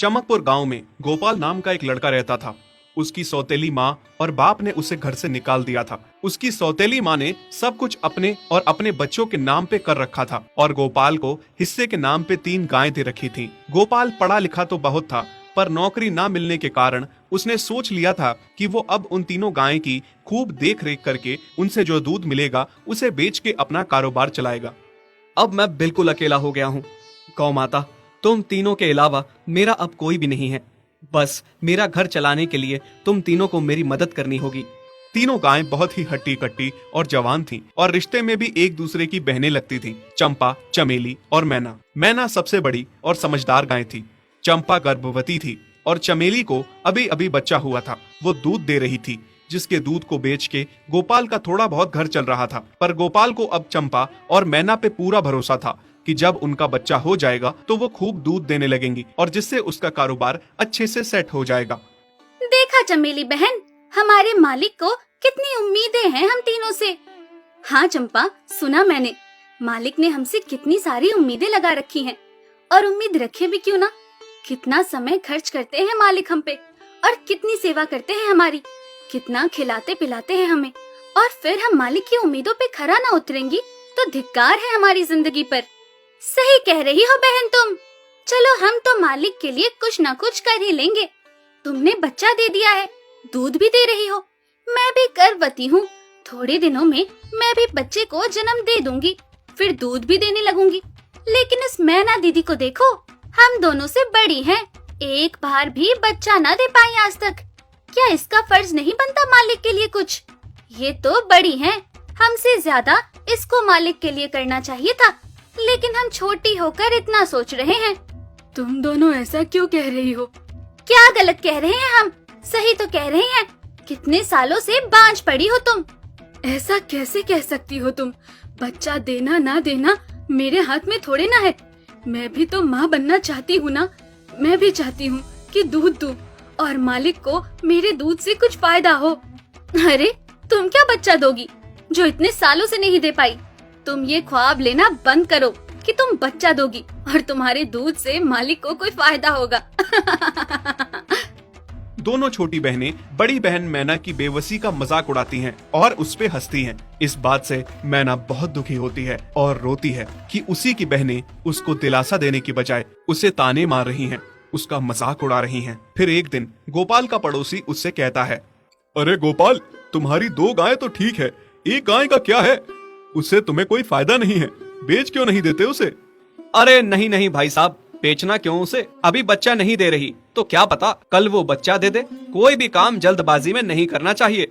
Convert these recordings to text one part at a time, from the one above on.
चमकपुर गांव में गोपाल नाम का एक लड़का रहता था। उसकी सौतेली माँ और बाप ने उसे घर से निकाल दिया था। उसकी सौतेली माँ ने सब कुछ अपने और अपने बच्चों के नाम पे कर रखा था और गोपाल को हिस्से के नाम पे 3 गायें दे रखी थीं। गोपाल पढ़ा लिखा तो बहुत था, पर नौकरी ना मिलने के कारण उसने सोच लिया था कि वो अब उन तीनों गायें की खूब देख रेख करके उनसे जो दूध मिलेगा उसे बेच के अपना कारोबार चलाएगा। अब मैं बिल्कुल अकेला हो गया हूँ। गौ माता, तुम तीनों के अलावा मेरा अब कोई भी नहीं है। बस मेरा घर चलाने के लिए तुम तीनों को मेरी मदद करनी होगी। तीनों गायें बहुत ही हट्टी कट्टी और जवान थीं और रिश्ते में भी एक दूसरे की बहनें लगती थीं। चंपा, चमेली और मैना। मैना सबसे बड़ी और समझदार गाय थी। चंपा गर्भवती थी और चमेली को अभी अभी बच्चा हुआ था। वो दूध दे रही थी, जिसके दूध को बेच के गोपाल का थोड़ा बहुत घर चल रहा था। पर गोपाल को अब चंपा और मैना पे पूरा भरोसा था कि जब उनका बच्चा हो जाएगा तो वो खूब दूध देने लगेंगी और जिससे उसका कारोबार अच्छे से सेट हो जाएगा। देखा चमेली बहन, हमारे मालिक को कितनी उम्मीदें हैं हम तीनों से। हाँ चंपा, सुना मैंने, मालिक ने हमसे कितनी सारी उम्मीदें लगा रखी हैं। और उम्मीद रखे भी क्यों ना, कितना समय खर्च करते हैं मालिक हम पे और कितनी सेवा करते हैं हमारी, कितना खिलाते पिलाते हैं हमें। और फिर हम मालिक की उम्मीदों पे खरा ना उतरेंगी तो धिक्कार है हमारी जिंदगी पर। सही कह रही हो बहन तुम। चलो हम तो मालिक के लिए कुछ ना कुछ कर ही लेंगे। तुमने बच्चा दे दिया है, दूध भी दे रही हो, मैं भी गर्भवती हूँ। थोड़े दिनों में मैं भी बच्चे को जन्म दे दूंगी, फिर दूध भी देने लगूंगी। लेकिन इस मैना दीदी को देखो, हम दोनों से बड़ी हैं, एक बार भी बच्चा ना दे पाई आज तक। क्या इसका फर्ज नहीं बनता मालिक के लिए कुछ? ये तो बड़ी हैं, हमसे ज्यादा इसको मालिक के लिए करना चाहिए था, लेकिन हम छोटी होकर इतना सोच रहे हैं। तुम दोनों ऐसा क्यों कह रही हो? क्या गलत कह रहे हैं हम? सही तो कह रहे हैं। कितने सालों से बांझ पड़ी हो तुम। ऐसा कैसे कह सकती हो तुम? बच्चा देना ना देना मेरे हाथ में थोड़े ना है। मैं भी तो माँ बनना चाहती हूँ ना। मैं भी चाहती हूँ कि दूध दूँ और मालिक को मेरे दूध से कुछ फायदा हो। अरे तुम क्या बच्चा दोगी जो इतने सालों से नहीं दे पाई? तुम ये ख्वाब लेना बंद करो कि तुम बच्चा दोगी और तुम्हारे दूध से मालिक को कोई फायदा होगा। दोनों छोटी बहनें बड़ी बहन मैना की बेबसी का मजाक उड़ाती हैं और उस पे हंसती हैं। इस बात से मैना बहुत दुखी होती है और रोती है कि उसी की बहनें उसको दिलासा देने की बजाय उसे ताने मार रही हैं, उसका मजाक उड़ा रही हैं। फिर एक दिन गोपाल का पड़ोसी उससे कहता है, अरे गोपाल, तुम्हारी 2 गायें तो ठीक है, एक गाय का क्या है? उससे तुम्हें कोई फायदा नहीं है, बेच क्यों नहीं देते उसे? अरे नहीं नहीं भाई साहब, बेचना क्यों उसे? अभी बच्चा नहीं दे रही तो क्या पता कल वो बच्चा दे दे। कोई भी काम जल्दबाजी में नहीं करना चाहिए।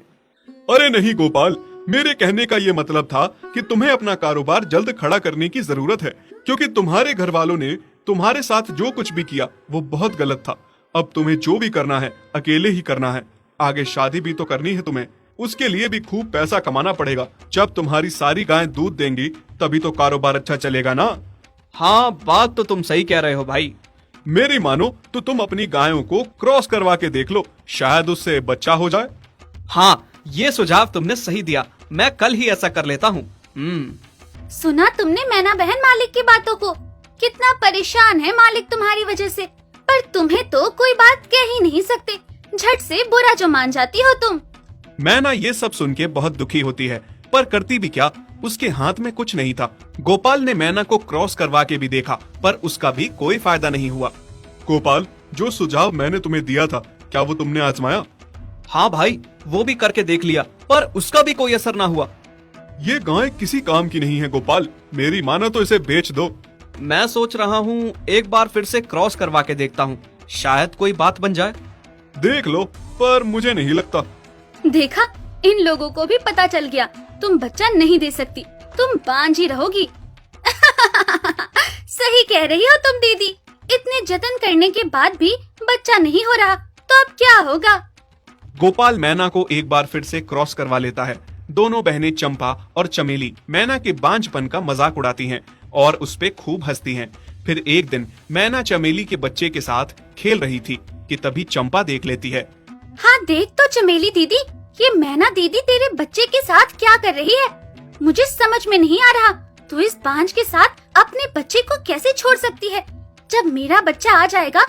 अरे नहीं गोपाल, मेरे कहने का ये मतलब था कि तुम्हें अपना कारोबार जल्द खड़ा करने की जरूरत है, क्योंकि तुम्हारे घर वालों ने तुम्हारे साथ जो कुछ भी किया वो बहुत गलत था। अब तुम्हें जो भी करना है अकेले ही करना है। आगे शादी भी तो करनी है तुम्हें, उसके लिए भी खूब पैसा कमाना पड़ेगा। जब तुम्हारी सारी गायें दूध देंगी तभी तो कारोबार अच्छा चलेगा ना। हाँ, बात तो तुम सही कह रहे हो भाई। मेरी मानो तो तुम अपनी गायों को क्रॉस करवा के देख लो, शायद उससे बच्चा हो जाए। हाँ, ये सुझाव तुमने सही दिया, मैं कल ही ऐसा कर लेता हूँ। सुना तुमने मैना बहन मालिक की बातों को? कितना परेशान है मालिक तुम्हारी वजह से, पर तुम्हें तो कोई बात कह ही नहीं सकते। झट से बुरा जो मान जाती हो तुम। मैना ये सब सुन के बहुत दुखी होती है, पर करती भी क्या, उसके हाथ में कुछ नहीं था। गोपाल ने मैना को क्रॉस करवा के भी देखा, पर उसका भी कोई फायदा नहीं हुआ। गोपाल, जो सुझाव मैंने तुम्हें दिया था, क्या वो तुमने आजमाया? हाँ भाई, वो भी करके देख लिया, पर उसका भी कोई असर ना हुआ। ये गाय किसी काम की नहीं है गोपाल, मेरी मानो तो इसे बेच दो। मैं सोच रहा हूँ एक बार फिर से क्रॉस करवा के देखता हूँ, शायद कोई बात बन जाए। देख लो, पर मुझे नहीं लगता। देखा, इन लोगों को भी पता चल गया तुम बच्चा नहीं दे सकती, तुम बांझ ही रहोगी। सही कह रही हो तुम दीदी, इतने जतन करने के बाद भी बच्चा नहीं हो रहा तो अब क्या होगा? गोपाल मैना को एक बार फिर से क्रॉस करवा लेता है। दोनों बहनें चंपा और चमेली मैना के बांझपन का मजाक उड़ाती हैं और उस पे खूब हंसती हैं। फिर एक दिन मैना चमेली के बच्चे के साथ खेल रही थी कि तभी चंपा देख लेती है। हाँ देख तो चमेली दीदी, ये मैना दीदी तेरे बच्चे के साथ क्या कर रही है? मुझे समझ में नहीं आ रहा, तू इस बांझ के साथ अपने बच्चे को कैसे छोड़ सकती है? जब मेरा बच्चा आ जाएगा